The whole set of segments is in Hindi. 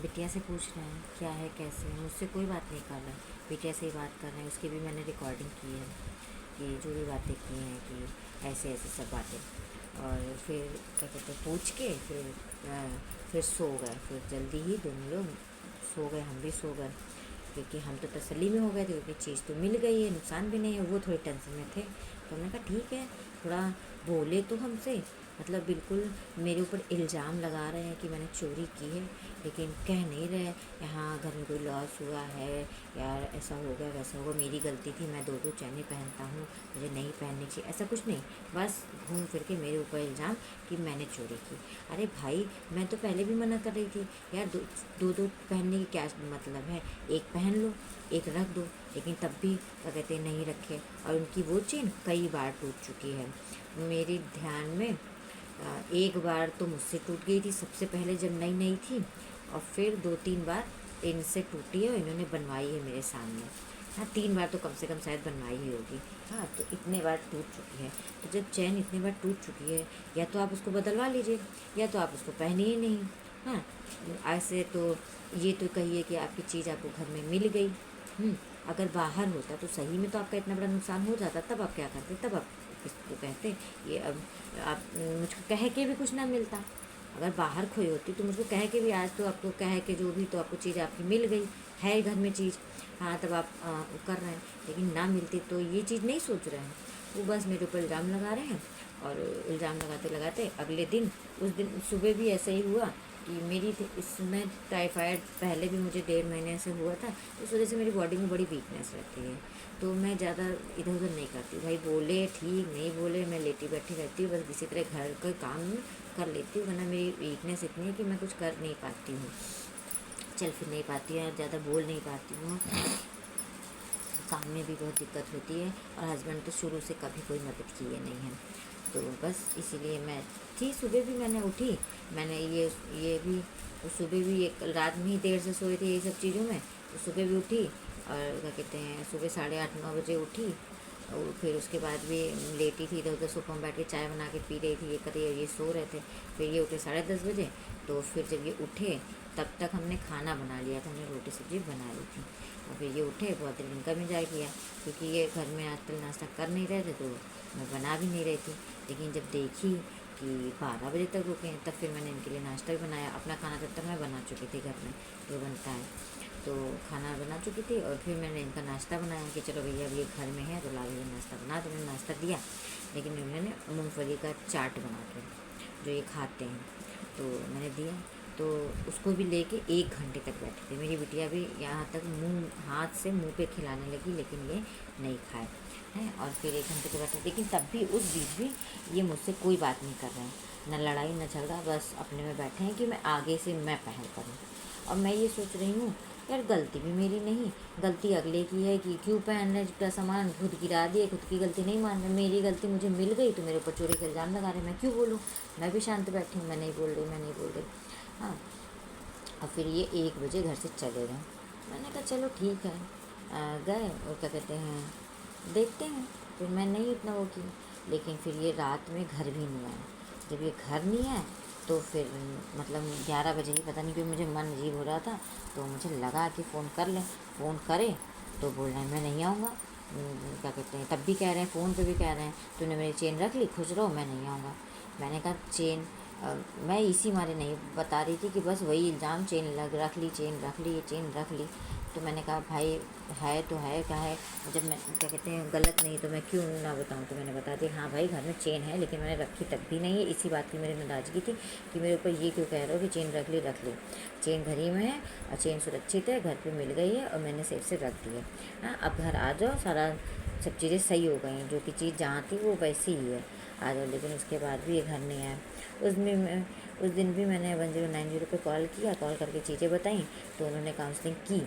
बिटिया से पूछ रहे हैं क्या है कैसे है, मुझसे कोई बात नहीं कर रहा है, बिटिया से ही बात कर रहे हैं। उसकी भी मैंने रिकॉर्डिंग की है कि जो भी बातें की हैं कि ऐसे ऐसे सब बातें। और फिर क्या कहते हैं, पूछ के फिर सो गए। फिर जल्दी ही दोनों लोग सो गए, हम भी सो गए, क्योंकि हम तो तसल्ली में हो गए थे क्योंकि चीज़ तो मिल गई है, नुकसान भी नहीं है। वो थोड़े टेंशन में थे, तो हमने कहा ठीक है, थोड़ा बोले तो हमसे, मतलब बिल्कुल मेरे ऊपर इल्ज़ाम लगा रहे हैं कि मैंने चोरी की है, लेकिन कह नहीं रहे यहाँ घर में कोई लॉस हुआ है, यार ऐसा हो गया वैसा होगा, मेरी गलती थी, मैं दो दो चैनें पहनता हूँ, मुझे नहीं पहननी चाहिए, ऐसा कुछ नहीं। बस घूम फिर के मेरे ऊपर इल्ज़ाम कि मैंने चोरी की। अरे भाई, मैं तो पहले भी मना कर रही थी यार, दो दो दो पहनने की क्या मतलब है, एक पहन लो, एक रख दो, लेकिन तब भी क्या कहते हैं नहीं रखे। और उनकी वो चेन कई बार टूट चुकी है मेरे ध्यान में। एक बार तो मुझसे टूट गई थी सबसे पहले जब नई नई थी, और फिर 2-3 बार इनसे टूटी है और इन्होंने बनवाई है मेरे सामने। हाँ, 3 बार तो कम से कम शायद बनवाई ही होगी। हाँ, तो इतने बार टूट चुकी है। तो जब चैन इतने बार टूट चुकी है, या तो आप उसको बदलवा लीजिए, या तो आप उसको पहनिए ही नहीं। हाँ, ऐसे तो ये तो कहिए कि आपकी चीज़ आपको घर में मिल गई। अगर बाहर होता तो सही में तो आपका इतना बड़ा नुकसान हो जाता, तब आप क्या करते? तब आप किसको कहते ये? अब आप मुझको कह के भी कुछ ना मिलता। अगर बाहर खोई होती तो मुझको कह के भी, आज तो आपको कह के जो भी, तो आपको चीज़ आपकी मिल गई है घर में चीज़। हाँ, तब आप कर रहे हैं, लेकिन ना मिलती तो ये चीज़ नहीं सोच रहे हैं। वो बस मेरे ऊपर इल्ज़ाम लगा रहे हैं। और इल्ज़ाम लगाते लगाते अगले दिन, उस दिन सुबह भी ऐसा ही हुआ कि मेरी इसमें टाइफाइड पहले भी मुझे 1.5 महीने से हुआ था, तो इस वजह से मेरी बॉडी में बड़ी वीकनेस रहती है। तो मैं ज़्यादा इधर उधर नहीं करती, भाई बोले ठीक, नहीं बोले मैं लेटी बैठी रहती हूँ, बस किसी तरह घर का काम कर लेती हूँ, वरना मेरी वीकनेस इतनी है कि मैं कुछ कर नहीं पाती हूँ, चल फिर नहीं पाती हूँ, ज़्यादा बोल नहीं पाती हूँ, काम में भी बहुत दिक्कत होती है। और हस्बैंड तो शुरू से कभी कोई मदद किए नहीं है, तो बस इसीलिए मैं थी। सुबह भी मैंने उठी, मैंने ये भी, तो सुबह भी एक रात में ही देर से सोई थी ये सब चीज़ों में, तो सुबह भी उठी, और क्या कहते हैं, सुबह 8:30-9 बजे उठी। और फिर उसके बाद भी लेटी थी, इधर उधर सोफा में बैठ के चाय बना के पी रही थी, ये कर रही, ये सो रहे थे। फिर ये उठे 10:30 बजे, तो फिर जब ये उठे तब तक हमने खाना बना लिया था, हमने रोटी सब्ज़ी बना ली थी। और फिर ये उठे, बहुत देर इनका भी इंतजार किया, क्योंकि ये घर में आजकल नाश्ता कर नहीं रहे थे, तो मैं बना भी नहीं रही थी। लेकिन जब देखी कि 12 बजे तक रुके हैं, तब फिर मैंने इनके लिए नाश्ता भी बनाया। अपना खाना तब तक मैं बना चुकी थी, घर में जो बनता है, तो खाना बना चुकी थी। और फिर मैंने इनका नाश्ता बनाया कि चलो भैया अभी ये घर में है तो ला भैया नाश्ता बना, तो मैंने नाश्ता दिया। लेकिन उन्होंने मूँगफली का चाट बना के, जो ये खाते हैं, तो मैंने दिया। तो उसको भी लेके 1 घंटे तक बैठे थे। मेरी बिटिया भी यहाँ तक हाथ से मुंह पे खिलाने लगी, लेकिन ये नहीं खाए हैं। और फिर 1 घंटे तक बैठे, लेकिन तब भी उस बीच भी ये मुझसे कोई बात नहीं कर रहे हैं, न लड़ाई न झगड़ा, बस अपने में बैठे हैं कि मैं आगे से मैं पहल करूँ। और मैं ये सोच रही हूँ यार, गलती भी मेरी नहीं, गलती अगले की है कि क्यों पहनने का सामान खुद गिरा दिए, खुद की गलती नहीं मान रहे। मेरी गलती मुझे मिल गई तो मेरे ऊपर चोरी का इल्ज़ाम लगा रहे, मैं क्यों बोलूँ? मैं भी शांत बैठी हूँ, मैं नहीं बोल रही, मैं नहीं बोल रही। हाँ, और फिर ये 1 बजे घर से चले गए। मैंने कहा चलो ठीक है, गए, और क्या कहते हैं, देखते हैं। फिर मैं नहीं इतना वो की, लेकिन फिर ये रात में घर भी नहीं आया। जब ये घर नहीं आए तो फिर मतलब 11 बजे ही, पता नहीं क्यों मुझे मन अजीब हो रहा था, तो मुझे लगा कि फ़ोन कर लें। फ़ोन करे तो बोल रहे हैं मैं नहीं आऊँगा। क्या कहते हैं, तब भी कह रहे हैं, फ़ोन पे भी कह रहे हैं तूने मेरी चेन रख ली, खुश रहो, मैं नहीं आऊँगा। मैंने कहा चेन, मैं इसी मारे नहीं बता रही थी कि बस वही इल्ज़ाम, चेन रख ली, चेन रख ली, ये चेन रख ली। तो मैंने कहा भाई है तो है, क्या है, जब मैं क्या कहते हैं गलत नहीं तो मैं क्यों ना बताऊं। तो मैंने बता दी हाँ भाई घर में चेन है, लेकिन मैंने रखी तब भी नहीं है। इसी बात की मेरी नाराज़गी थी कि मेरे ऊपर ये क्यों कह रहे हो कि चेन रख ली, रख ली। चेन घर ही में है और चेन सुरक्षित है, घर पे मिल गई है और मैंने सेफ से रख दी है। हाँ, अब घर आ जाओ, सारा सब चीज़ें सही हो गई हैं, जो कि चीज़ जहाँ थी वो वैसी ही है, आ जाओ। लेकिन उसके बाद भी ये घर नहीं आया। उस दिन भी मैंने 1090 पे कॉल किया, कॉल करके चीज़ें बताई, तो उन्होंने काउंसलिंग की।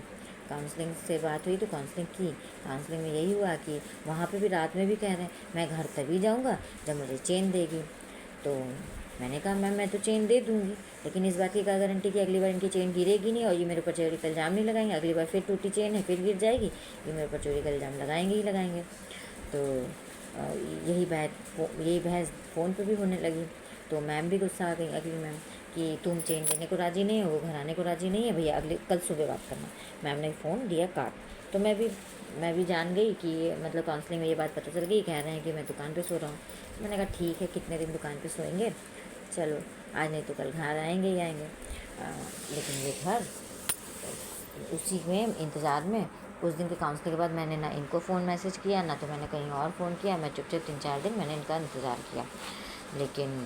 काउंसलिंग से बात हुई तो काउंसलिंग की। काउंसलिंग में यही हुआ कि वहाँ पे भी रात में भी कह रहे हैं मैं घर तभी जाऊँगा जब मुझे चेन देगी। तो मैंने कहा मैम मैं तो चेन दे दूँगी, लेकिन इस बात की क्या गारंटी कि अगली बार इनकी चेन गिरेगी नहीं और ये मेरे ऊपर चोरी का इल्ज़ाम नहीं लगाएंगे। अगली बार फिर टूटी चेन है, फिर गिर जाएगी, ये मेरे ऊपर चोरी का इल्ज़ाम लगाएंगे ही लगाएंगे। तो यही बहस फ़ोन पे भी होने लगी। तो मैम भी गुस्सा आ गई, अगली मैम कि तुम चेन देने को राज़ी नहीं हो, वो घर आने को राज़ी नहीं है, भैया अगले कल सुबह बात करना। मैम ने फ़ोन दिया काट। तो मैं भी जान गई कि मतलब काउंसलिंग में ये बात पता चल गई, कह रहे हैं कि मैं दुकान पे सो रहा हूँ। मैंने कहा ठीक है, कितने दिन दुकान पे सोएंगे, चलो आज नहीं तो कल घर आएंगे ही आएंगे। लेकिन ये घर उसी में इंतज़ार में उस दिन के काउंसलिंग के बाद मैंने ना इनको फ़ोन मैसेज किया, ना तो मैंने कहीं और फ़ोन किया। मैं चुपचाप 3-4 दिन मैंने इनका इंतज़ार किया, लेकिन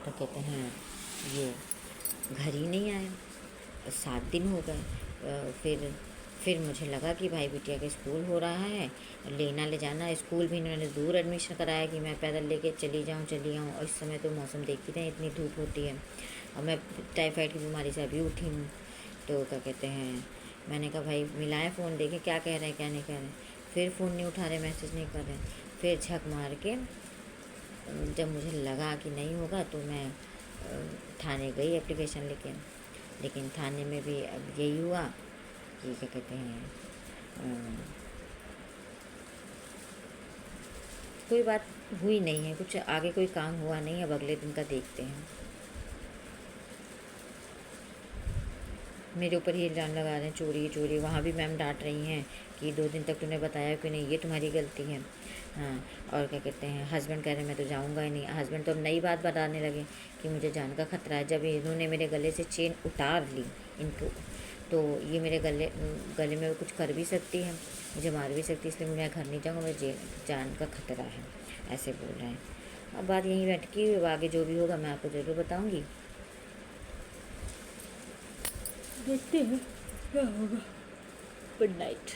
तो कहते हैं ये घर ही नहीं आया। 7 दिन हो गए। फिर मुझे लगा कि भाई बिटिया के स्कूल हो रहा है, लेना ले जाना। स्कूल भी इन्होंने दूर एडमिशन कराया कि मैं पैदल लेके चली आऊँ। और इस समय तो मौसम देख ही रहे हैं, इतनी धूप होती है, और मैं टाइफाइड की बीमारी से अभी उठी हूँ। तो क्या कहते हैं, मैंने कहा भाई मिलाएं फ़ोन, देखें क्या कह रहे हैं क्या नहीं कह रहे हैं। फिर फ़ोन नहीं उठा रहे, मैसेज नहीं कर रहे। फिर झक मार के जब मुझे लगा कि नहीं होगा तो मैं थाने गई एप्लीकेशन लेके। लेकिन थाने में भी अब यही हुआ कि क्या कहते हैं, कोई बात हुई नहीं है, कुछ आगे कोई काम हुआ नहीं। अब अगले दिन का देखते हैं। मेरे ऊपर ही इल्ज़ाम लगा रहे हैं चोरी चोरी। वहाँ भी मैम डांट रही हैं कि 2 दिन तक तूने बताया कि नहीं, ये तुम्हारी गलती है। हाँ, और क्या कहते हैं, हस्बैंड कह रहे हैं मैं तो जाऊँगा ही नहीं। हस्बैंड तो अब नई बात बताने लगे कि मुझे जान का खतरा है। जब इन्होंने मेरे गले से चेन उतार ली इनको, तो ये मेरे गले में कुछ कर भी सकती है, मुझे मार भी सकती है, इसलिए मैं घर नहीं जाऊँगा, मुझे जान का खतरा है, ऐसे बोल रहे हैं। अब बात यहीं अटकी, आगे जो भी होगा मैं आपको ज़रूर बताऊँगी। देखते हैं क्या होगा। Good night.